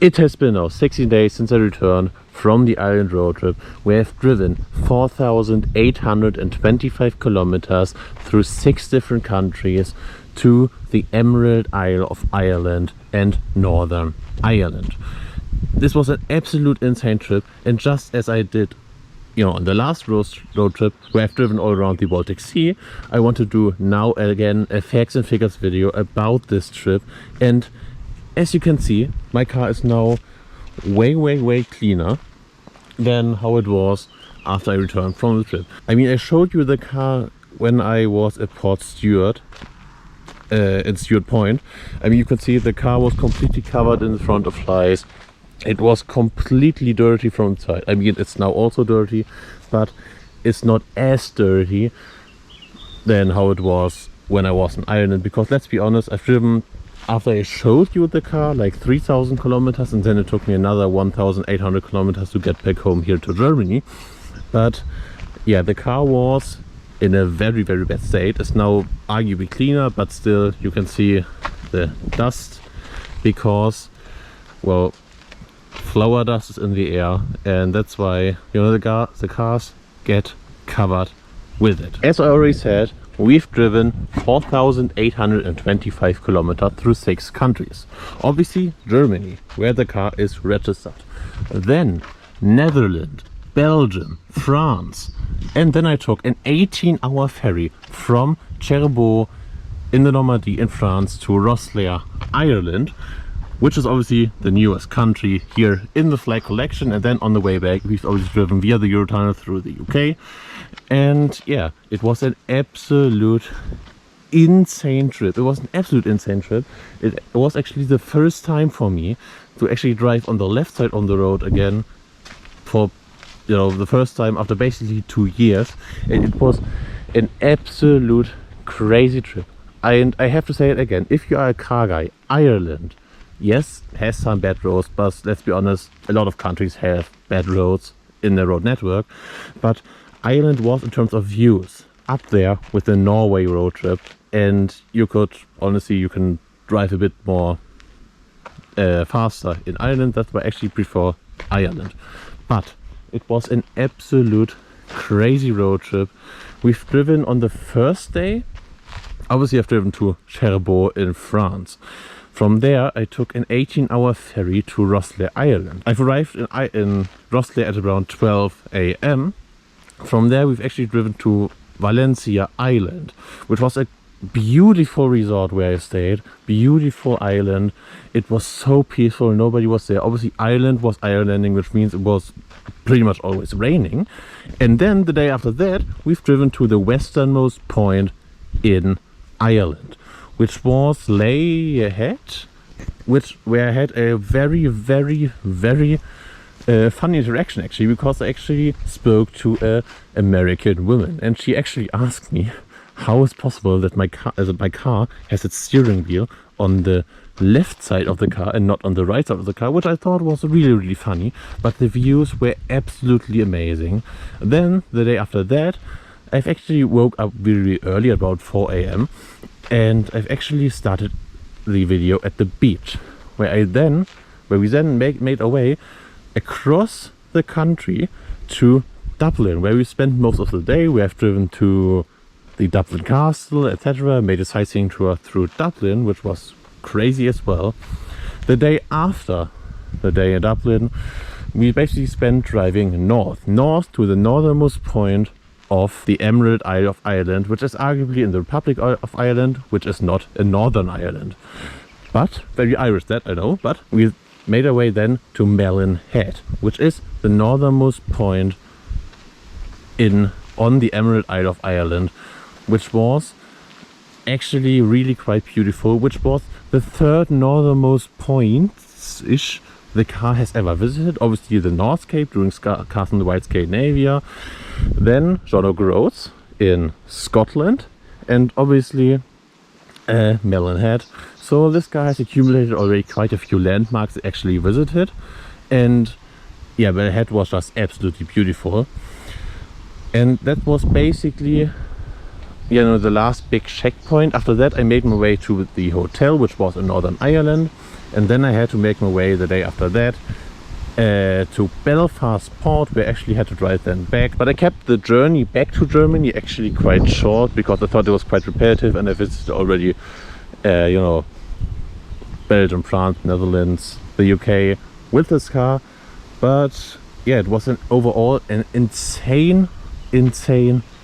It has been now 16 days since I returned from the Ireland road trip. We have driven 4,825 kilometers through 6 different countries to the Emerald Isle of Ireland and Northern Ireland. This was an absolute insane trip, and just as I did on the last road trip where I've driven all around the Baltic Sea, I want to do now again a facts and figures video about this trip. And as you can see, my car is now way cleaner than how it was after I returned from the trip. I mean, I showed you the car when I was at Port Stewart, in Stewart Point. I mean, you can see the car was completely covered in the front of flies. It was completely dirty from the side. I mean, it's now also dirty, but it's not as dirty than how it was when I was in Ireland. Because let's be honest, I've driven, after I showed you the car, like 3,000 kilometers, and then it took me another 1,800 kilometers to get back home here to Germany. But yeah, the car was in a very bad state. It's now arguably cleaner, but still you can see the dust because, well, flower dust is in the air, and that's why the cars get covered with it. As I already said, we've driven 4,825 kilometers through 6 countries. Obviously Germany, where the car is registered, then Netherlands, Belgium, France, and then I took an 18-hour ferry from Cherbourg in the Normandy in France to Rosslare, Ireland, which is obviously the newest country here in the flag collection. And then on the way back, we've obviously driven via the Eurotunnel through the UK. And yeah, it was an absolute insane trip. It was an absolute insane trip. It was actually the first time for me to actually drive on the left side on the road again for the first time after basically 2 years. And it was an absolute crazy trip. And I have to say it again, if you are a car guy, Ireland, yes, has some bad roads, but let's be honest, a lot of countries have bad roads in their road network. But Ireland was, in terms of views, up there with the Norway road trip, and you can drive a bit more faster in Ireland. That's why I actually prefer Ireland. But it was an absolute crazy road trip. We've driven on the first day, obviously I've driven to Cherbourg in France. From there, I took an 18-hour ferry to Rosslare, Ireland. I've arrived in Rosslare at around 12 AM. From there, we've actually driven to Valencia Island, which was a beautiful resort where I stayed. Beautiful island. It was so peaceful, nobody was there. Obviously, Ireland was islanding, which means it was pretty much always raining. And then the day after that, we've driven to the westernmost point in Ireland, which was Layhead, where I had a very funny interaction actually, because I actually spoke to an American woman, and she actually asked me how it's possible that my car has its steering wheel on the left side of the car and not on the right side of the car, which I thought was really funny. But the views were absolutely amazing. Then the day after that, I've actually woke up really early, about 4 AM, and I've actually started the video at the beach, where we then made our way across the country to Dublin, where we spent most of the day. We have driven to the Dublin Castle, etc. Made a sightseeing tour through Dublin, which was crazy as well. The day after the day in Dublin, we basically spent driving north to the northernmost point of the Emerald Isle of Ireland, which is arguably in the Republic of Ireland, which is not a Northern Ireland. But, very Irish that, I know, but we made our way then to Mellon Head, which is the northernmost point on the Emerald Isle of Ireland, which was actually really quite beautiful, which was the 3rd northernmost point-ish the car has ever visited. Obviously the North Cape during Castle in the White Scandinavia, then John O'Groats in Scotland, and obviously Mellon Head. So this guy has accumulated already quite a few landmarks actually visited, and yeah, Mellon Head was just absolutely beautiful. And that was basically the last big checkpoint. After that I made my way to the hotel, which was in Northern Ireland, and then I had to make my way the day after that to Belfast port, where I actually had to drive then back. But I kept the journey back to Germany actually quite short, because I thought it was quite repetitive, and I visited already you know, Belgium, France, Netherlands, the UK with this car. But yeah, it was overall an insane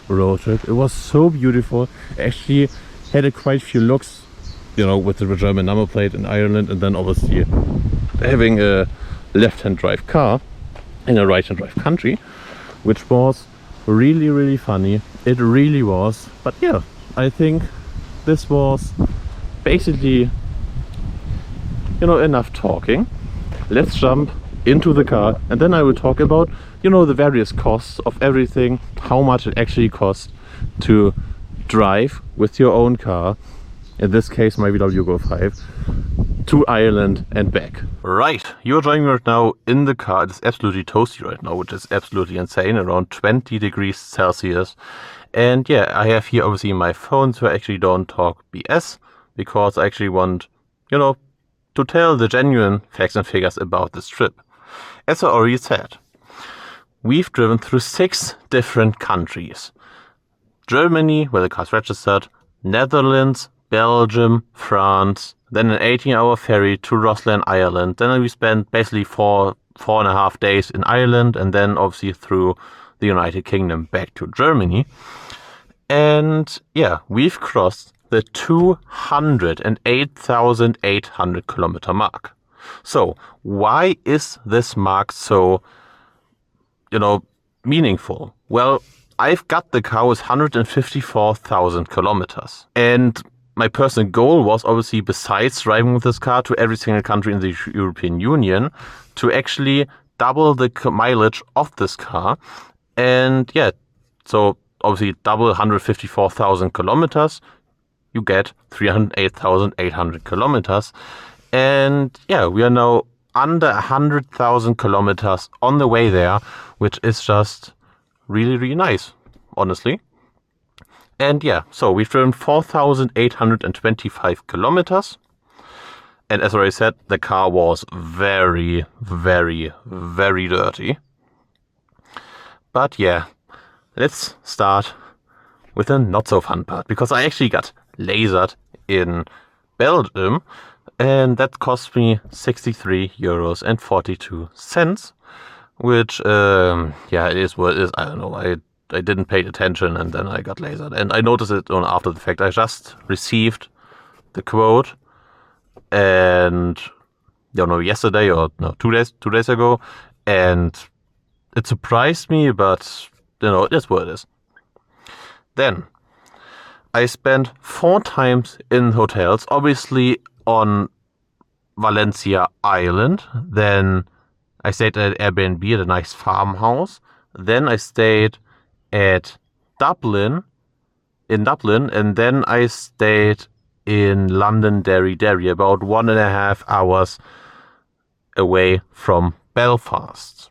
road trip. It was so beautiful. I actually had a quite few looks, you know, with the German number plate in Ireland, and then obviously having a left-hand drive car in a right-hand drive country, which was really funny. It really was. But yeah, I think this was basically, you know, enough talking. Let's jump into the car, and then I will talk about, you know, the various costs of everything, how much it actually costs to drive with your own car, in this case my VW Go 5, to Ireland and back. Right, you're driving right now in the car. It is absolutely toasty right now, which is absolutely insane, around 20 degrees Celsius. And yeah, I have here obviously my phone, so I actually don't talk BS, because I actually want, you know, to tell the genuine facts and figures about this trip. As I already said, we've driven through 6 different countries. Germany, where the car's registered, Netherlands, Belgium, France, then an 18-hour ferry to Roslin, Ireland. Then we spent basically 4.5 days in Ireland, and then obviously through the United Kingdom back to Germany. And yeah, we've crossed the 208,800 kilometer mark. So why is this mark so, you know, meaningful? Well, I've got the car with 154,000 kilometers, and my personal goal was obviously, besides driving with this car to every single country in the European Union, to actually double the mileage of this car. And yeah, so obviously double 154,000 kilometers, you get 308,800 kilometers. And yeah, we are now under 100,000 kilometers on the way there, which is just really nice, honestly. And yeah, so we've driven 4,825 kilometers. And as I already said, the car was very dirty. But yeah, let's start with a not so fun part, because I actually got lasered in Belgium, and that cost me 63 euros and 42 cents, which yeah, it is what it is. I don't know, I didn't pay attention, and then I got lasered, and I noticed it after the fact. I just received the quote, and you know, yesterday, or no, 2 days ago, and it surprised me, but you know, it is what it is. Then I spent 4 times in hotels, obviously on Valencia Island. Then I stayed at Airbnb at a nice farmhouse. Then I stayed at Dublin, and then I stayed in Londonderry, about 1.5 hours away from Belfast.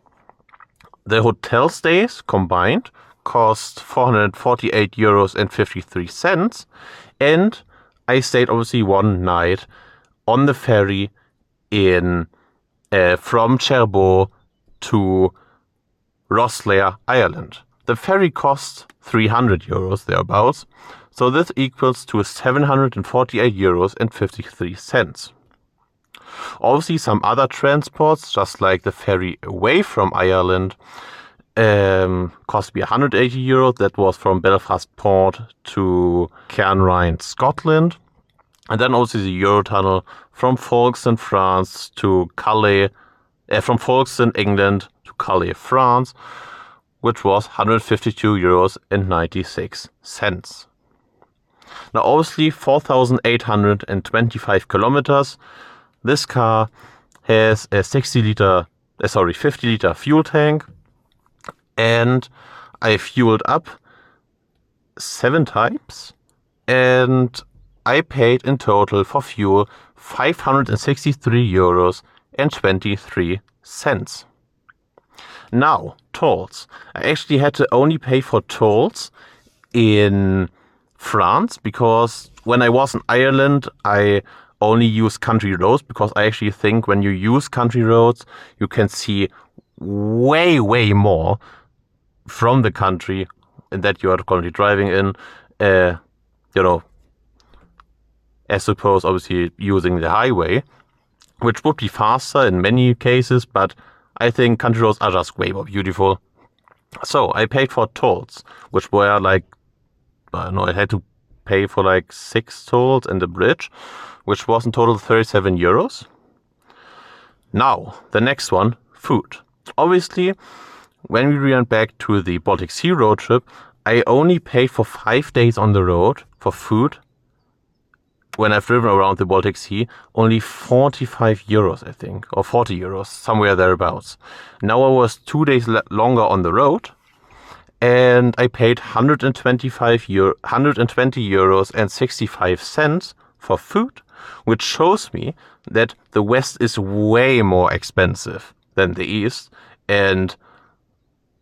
The hotel stays combined cost 448 euros and 53 cents, and I stayed obviously one night on the ferry in from Cherbourg to Roslin, Ireland. The ferry costs 300 euros thereabouts, so this equals to 748 euros and 53 cents. Obviously some other transports, just like the ferry away from Ireland, cost me 180 euros. That was from Belfast Port to Cairnryan, Scotland. And then also the Eurotunnel from Folkestone, France to Calais, from Folkestone, England to Calais, France, which was 152 euros and 96 cents. Now obviously 4,825 kilometers. This car has a 50 liter fuel tank, and I fueled up 7 times, and I paid in total for fuel 563 euros and 23 cents. Now, tolls. I actually had to only pay for tolls in France, because when I was in Ireland, I only use country roads, because I actually think when you use country roads, you can see way more from the country that you are currently driving in, you know, as suppose obviously using the highway, which would be faster in many cases, but I think country roads are just way more beautiful. So I paid for tolls, which were like, I don't know, I had to pay for like 6 tolls and a bridge, which was in total 37 euros. Now, the next one, food. Obviously, when we went back to the Baltic Sea road trip, I only paid for 5 days on the road for food. When I've driven around the Baltic Sea, only 45 euros, I think, or 40 euros, somewhere thereabouts. Now I was 2 days longer on the road, and I paid 120 euros and 65 cents for food, which shows me that the West is way more expensive than the East. And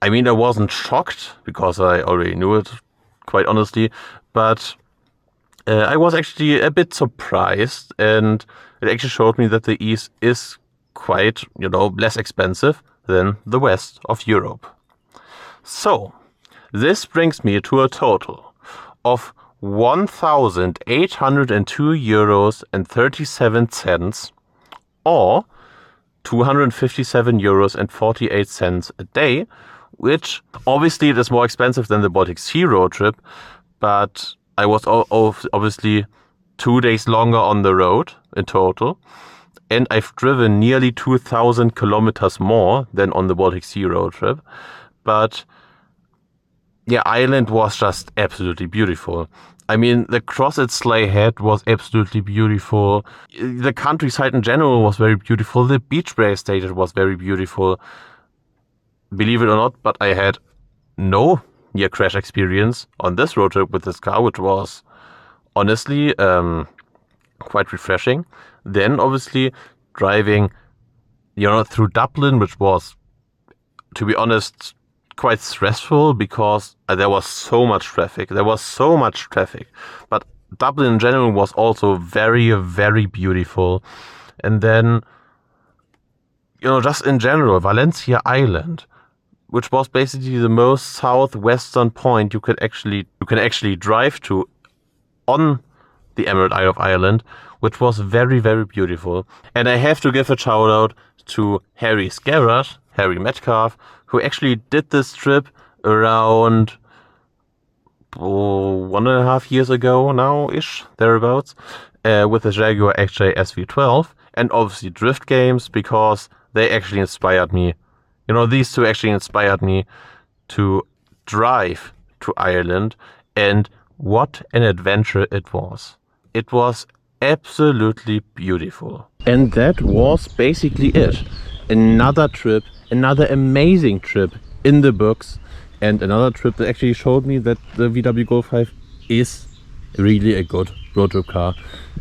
I mean, I wasn't shocked because I already knew it, quite honestly, but I was actually a bit surprised, and it actually showed me that the East is quite, less expensive than the West of Europe. So, this brings me to a total of 1,802 euros and 37 cents, or 257 euros and 48 cents a day, which obviously it is more expensive than the Baltic Sea road trip, but I was obviously 2 days longer on the road in total, and I've driven nearly 2,000 kilometers more than on the Baltic Sea road trip. But yeah, Ireland was just absolutely beautiful. I mean, the cross at Sleigh Head was absolutely beautiful. The countryside in general was very beautiful. The beach where I stayed at was very beautiful. Believe it or not, but I had no near crash experience on this road trip with this car, which was honestly quite refreshing. Then obviously driving, through Dublin, which was, to be honest, quite stressful because there was so much traffic. But Dublin in general was also very beautiful. And then, just in general, Valencia Island, which was basically the most southwestern point you can actually drive to on the Emerald Isle of Ireland, which was very beautiful. And I have to give a shout out to Harry's Garage, Harry Metcalf, who actually did this trip around 1.5 years ago now-ish, thereabouts, with the Jaguar XJ SV12, and obviously drift games, because they actually inspired me. These two actually inspired me to drive to Ireland, and what an adventure it was. It was absolutely beautiful. And that was basically it. Another trip, another amazing trip in the books, and another trip that actually showed me that the VW Golf 5 is really a good road trip car.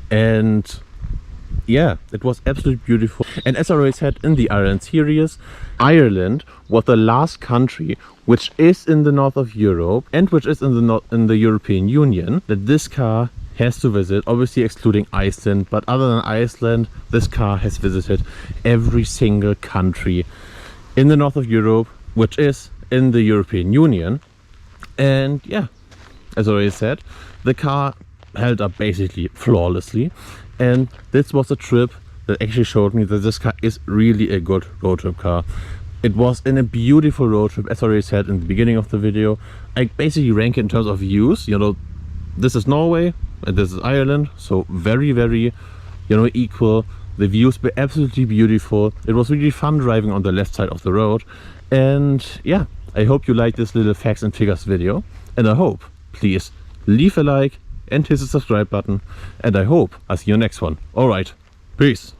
And yeah, it was absolutely beautiful. And as I already said in the Ireland series, Ireland was the last country which is in the north of Europe and which is in the European Union that this car has to visit, obviously excluding Iceland. But other than Iceland, this car has visited every single country in the north of Europe, which is in the European Union. And yeah, as I already said, the car held up basically flawlessly. And this was a trip that actually showed me that this car is really a good road trip car. It was in a beautiful road trip, as I already said in the beginning of the video. I basically rank it in terms of views. This is Norway and this is Ireland, so very equal. The views were absolutely beautiful. It was really fun driving on the left side of the road. And yeah, I hope you like this little facts and figures video, and I hope, please leave a like and hit the subscribe button, and I hope I see you next one. Alright, peace.